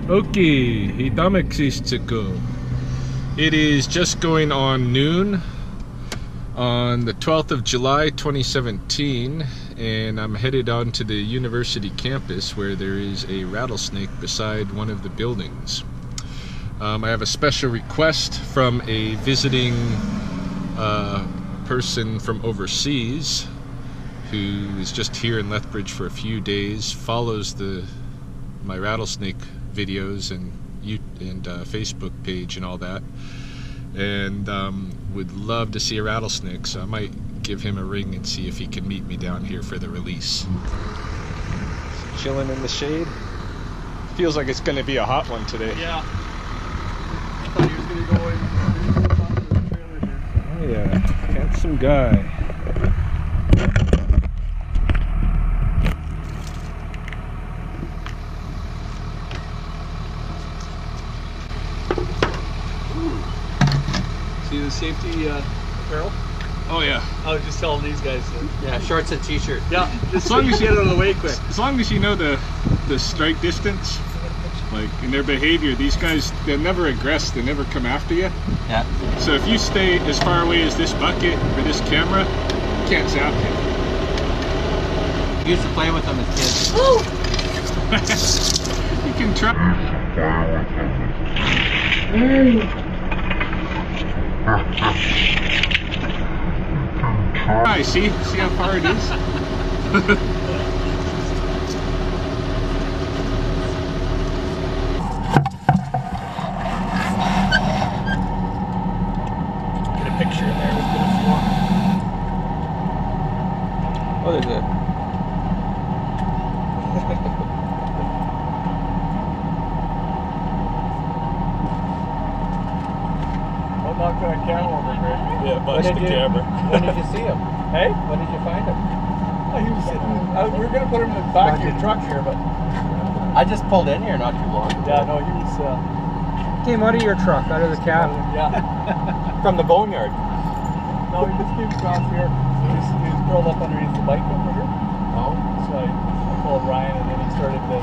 Okay, it is just going on noon on the 12th of July 2017, and I'm headed on to the university campus where there is a rattlesnake beside one of the buildings. I have a special request from a visiting person from overseas who is just here in Lethbridge for a few days, follows my rattlesnake videos and Facebook page and all that, and would love to see a rattlesnake, so I might give him a ring and see if he can meet me down here for the release. So chilling in the shade. Feels like it's going to be a hot one today. Yeah. I thought he was going to go in the trailer here. Oh yeah, handsome guy. See the safety apparel? Oh yeah. I was just telling these guys. Yeah, shorts and t-shirt. Yeah, as long as you get out of the way quick. As long as you know the strike distance, like in their behavior, these guys, they'll never aggress, they never come after you. Yeah. So if you stay as far away as this bucket or this camera, you can't zap you. We used to play with them as kids. You can try. Alright, see how far it is? Get a picture in there with the floor. Oh, there's a... Don't knock that camera over, Greg. Yeah, bust the camera. When did you see him? Hey? When did you find him? Oh, he was sitting. We were going to put him in the back of your truck here, but. I just pulled in here not too long ago. Yeah, no, he was. Came out of your truck, out of the cab. Yeah. From the Boneyard. No, he just came across here. He was curled up underneath the bike over here. Oh. So I called Ryan, and then he started to.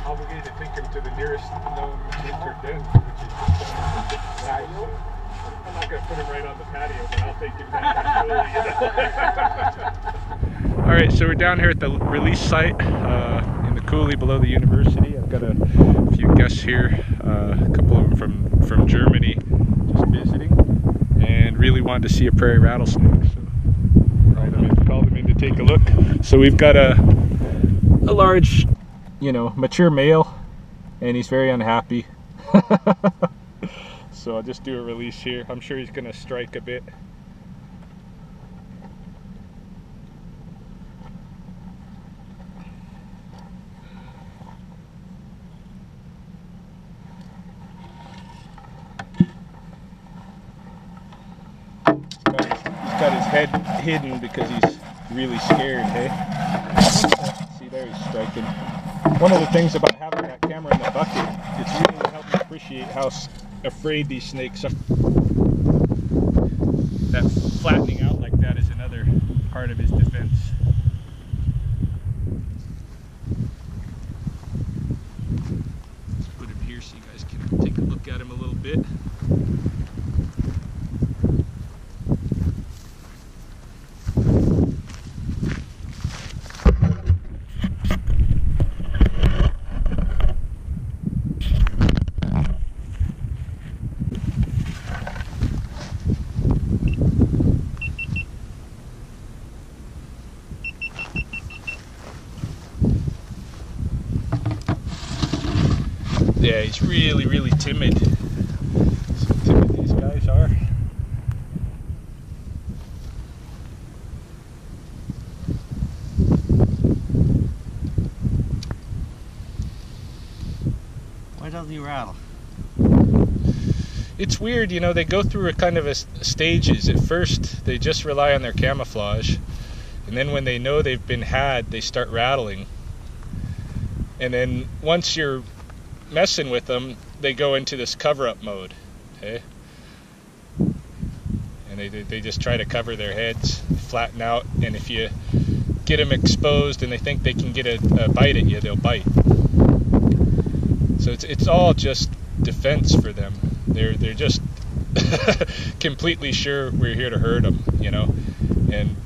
Obligated to take him to the nearest known winter den, which is just down in the patio. I'm not going to put him right on the patio, but I'll take him down. Alright, so we're down here at the release site in the coulee below the university. I've got a few guests here, a couple of them from Germany, just visiting, and really wanted to see a prairie rattlesnake. So called them in to take a look. So we've got a large, mature male, and he's very unhappy. So I'll just do a release here. I'm sure he's gonna strike a bit. He's got his head hidden because he's really scared, hey? See there, he's striking. One of the things about having that camera in the bucket, it's really helped me appreciate how afraid these snakes are. That flattening out like that is another part of his defense. Let's put him here so you guys can take a look at him a little bit. Yeah, he's really, really timid. So timid these guys are. Why doesn't he rattle? It's weird, they go through a kind of stages. At first, they just rely on their camouflage. And then when they know they've been had, they start rattling. And then once you're messing with them, they go into this cover-up mode. Okay? and they just try to cover their heads, flatten out, and if you get them exposed and they think they can get a bite at you, they'll bite. So it's all just defense for them. They're just completely sure we're here to hurt them, you know. And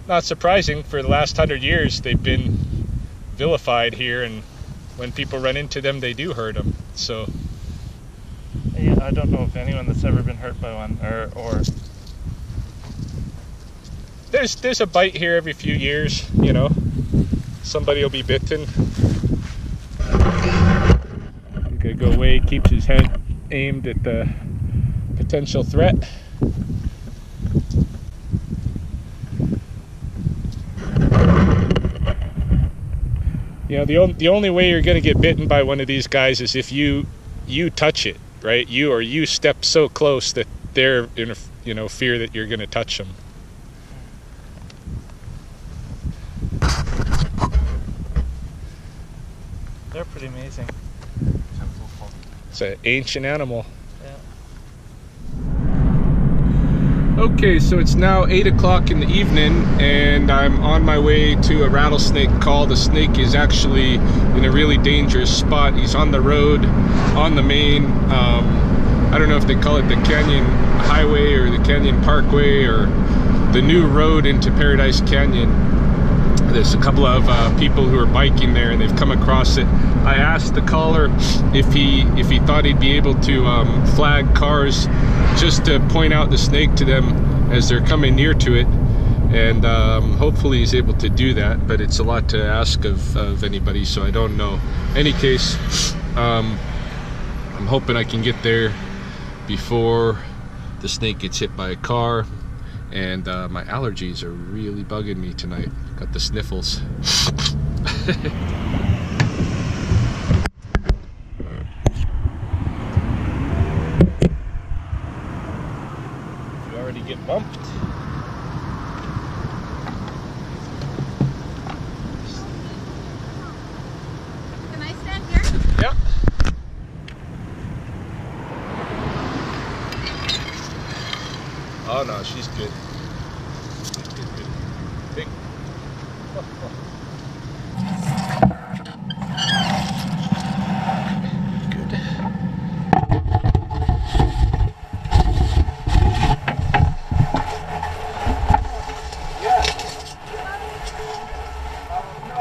not surprising, for the last 100 years they've been vilified here, and when people run into them, they do hurt them. So yeah, I don't know if anyone that's ever been hurt by one, or there's a bite here every few years, you know. Somebody will be bitten. He could go away, keeps his head aimed at the potential threat. You know, the only way you're going to get bitten by one of these guys is if you touch it, right? You step so close that they're in fear that you're going to touch them. they're pretty amazing. It's an ancient animal. Yeah. Okay, so it's now 8 o'clock in the evening, and I'm on my way to a rattlesnake call. The snake is actually in a really dangerous spot. He's on the road, on the main, I don't know if they call it the Canyon Highway or the Canyon Parkway or the new road into Paradise Canyon. There's a couple of people who are biking there, and they've come across it. I asked the caller if he thought he'd be able to flag cars just to point out the snake to them as they're coming near to it, and hopefully he's able to do that, but it's a lot to ask of anybody, so I don't know. Any case, I'm hoping I can get there before the snake gets hit by a car. And my allergies are really bugging me tonight. Got the sniffles. You already get bumped. Can I stand here? Yep. Oh no, she's good. Good. Big. Good. Yeah. No,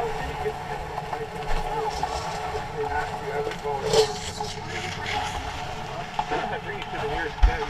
I bring you to the nearest den.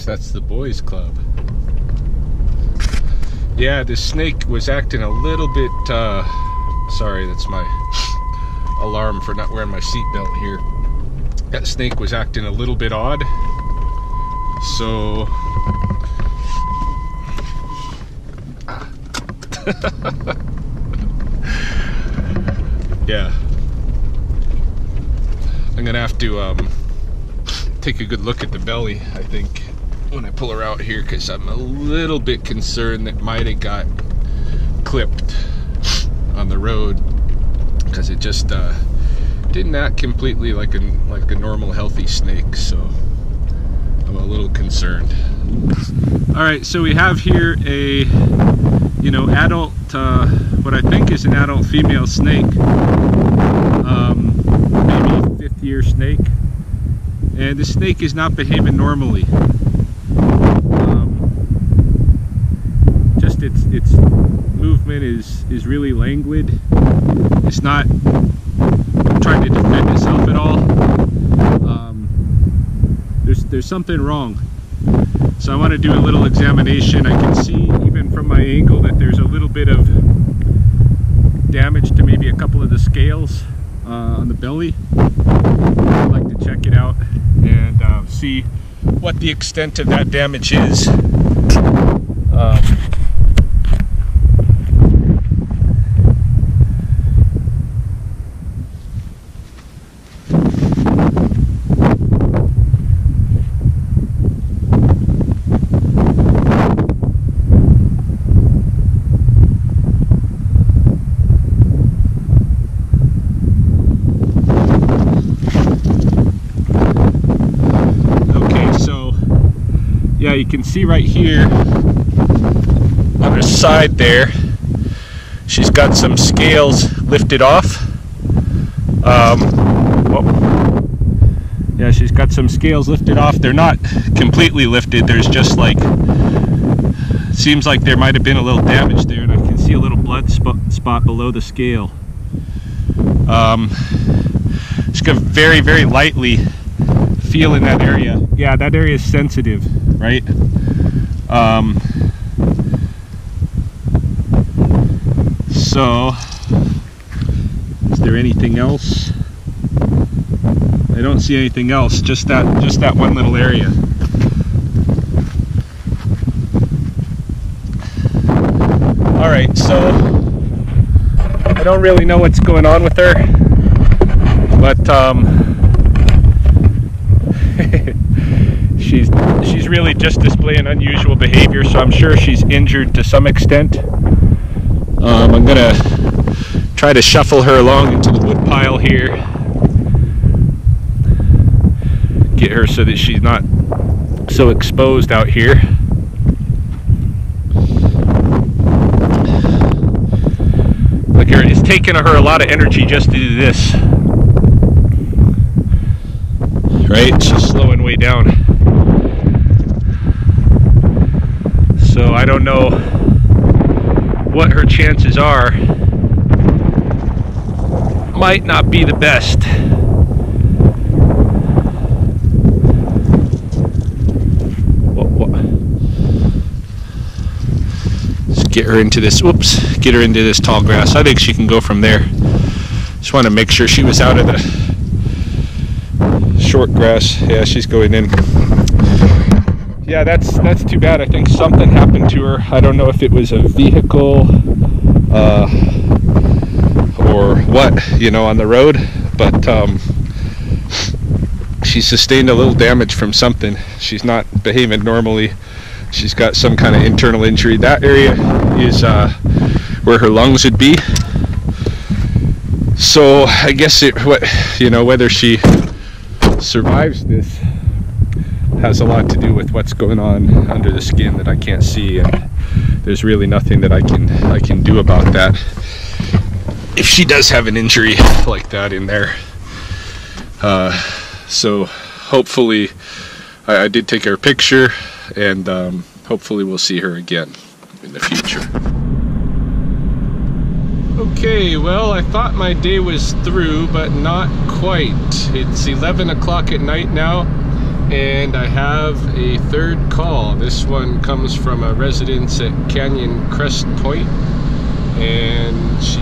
That's the boys club. Yeah, this snake was acting a little bit sorry, that's my alarm for not wearing my seatbelt here. That snake was acting a little bit odd, so yeah, I'm gonna have to take a good look at the belly, I think, when I pull her out here, because I'm a little bit concerned that might have got clipped on the road, because it just didn't act completely like a normal healthy snake, so I'm a little concerned. All right, so we have here a adult what I think is an adult female snake, maybe 5th year snake. and the snake is not behaving normally. Just its movement is really languid. It's not trying to defend itself at all. There's something wrong. So I want to do a little examination. I can see even from my angle that there's a little bit of damage to maybe a couple of the scales on the belly. I'd like to check it out and see what the extent of that damage is. Yeah, you can see right here on her side there, she's got some scales lifted off. Yeah, she's got some scales lifted off. They're not completely lifted. There's just like, seems like there might have been a little damage there, and I can see a little blood spot below the scale. Just gonna very, very lightly feel in that area. Yeah, that area is sensitive, right? So, is there anything else? I don't see anything else, just that one little area. All right, so I don't really know what's going on with her, but she's really just displaying unusual behavior, so I'm sure she's injured to some extent. I'm gonna try to shuffle her along into the wood pile here, get her so that she's not so exposed out here. Look here, it's taking her a lot of energy just to do this. Right? She's slowing way down. So I don't know what her chances are. Might not be the best. Let's get her into this, whoops, get her into this tall grass. I think she can go from there. Just want to make sure she was out of the short grass. Yeah, she's going in. Yeah, that's too bad. I think something happened to her. I don't know if it was a vehicle or what, you know, on the road, but she sustained a little damage from something. She's not behaving normally. She's got some kind of internal injury. That area is where her lungs would be. So I guess whether she survives this has a lot to do with what's going on under the skin that I can't see, and there's really nothing that I can do about that if she does have an injury like that in there. So hopefully I did take her picture, and hopefully we'll see her again in the future. Okay, well, I thought my day was through, but not quite. It's 11 o'clock at night now, and I have a third call. This one comes from a residence at Canyon Crest Point, and she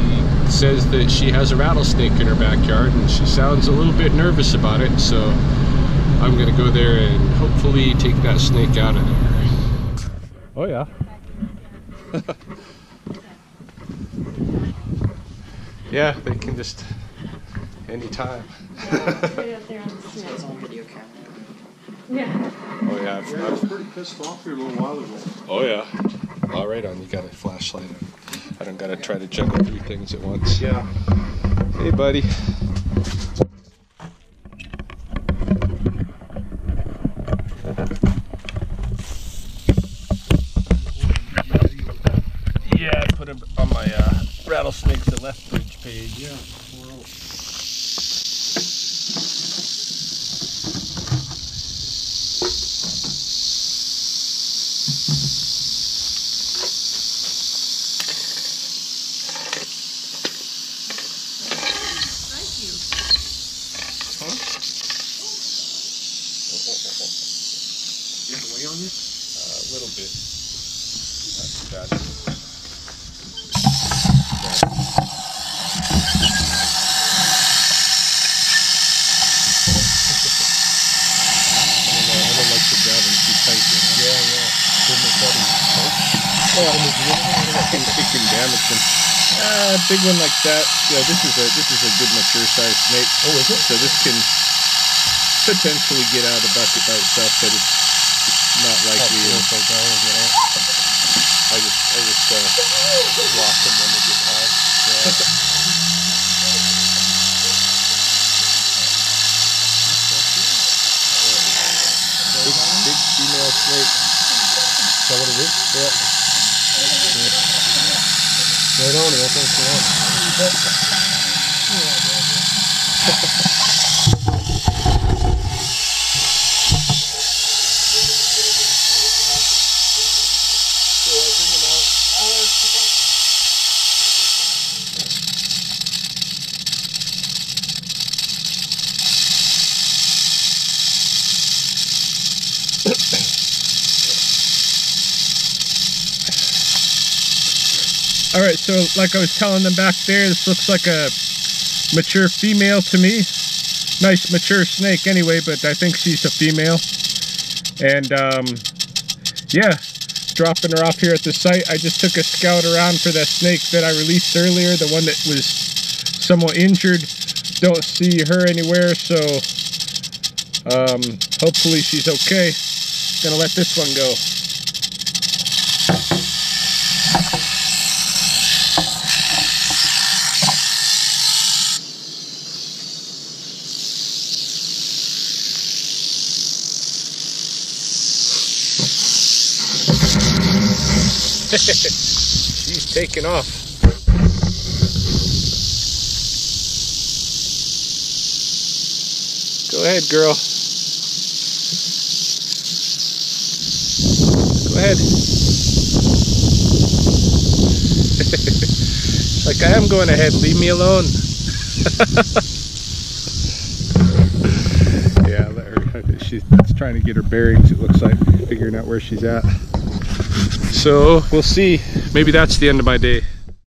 says that she has a rattlesnake in her backyard, and she sounds a little bit nervous about it, so I'm gonna go there and hopefully take that snake out of there. Oh yeah. Yeah, they can just anytime. Yeah. Oh yeah, I was pretty pissed off here a little while ago. Oh yeah. All right, on. You got a flashlight on. I don't gotta try to juggle 3 things at once. Yeah. Hey, buddy. Yeah, I put him on my Rattlesnake to Lethbridge page. Yeah. A little bit. Not too bad. I don't like to grab them too tight, you know? Yeah. It can damage them. A big one like that. Yeah, this is a good mature sized snake. Oh, is it? So this can potentially get out of the bucket by itself, but it's not likely. I just lock them when they get high. Big female snake. Is that what it is? Yeah. Right on, yeah, thanks for All right, so like I was telling them back there, this looks like a mature female to me. Nice mature snake anyway, but I think she's a female. And yeah, dropping her off here at the site. I just took a scout around for that snake that I released earlier, the one that was somewhat injured. Don't see her anywhere, so hopefully she's okay. Gonna let this one go. She's taking off. Go ahead, girl. Go ahead. Like I am going ahead, leave me alone. Yeah, let her. She's trying to get her bearings, it looks like, figuring out where she's at. So we'll see. Maybe that's the end of my day.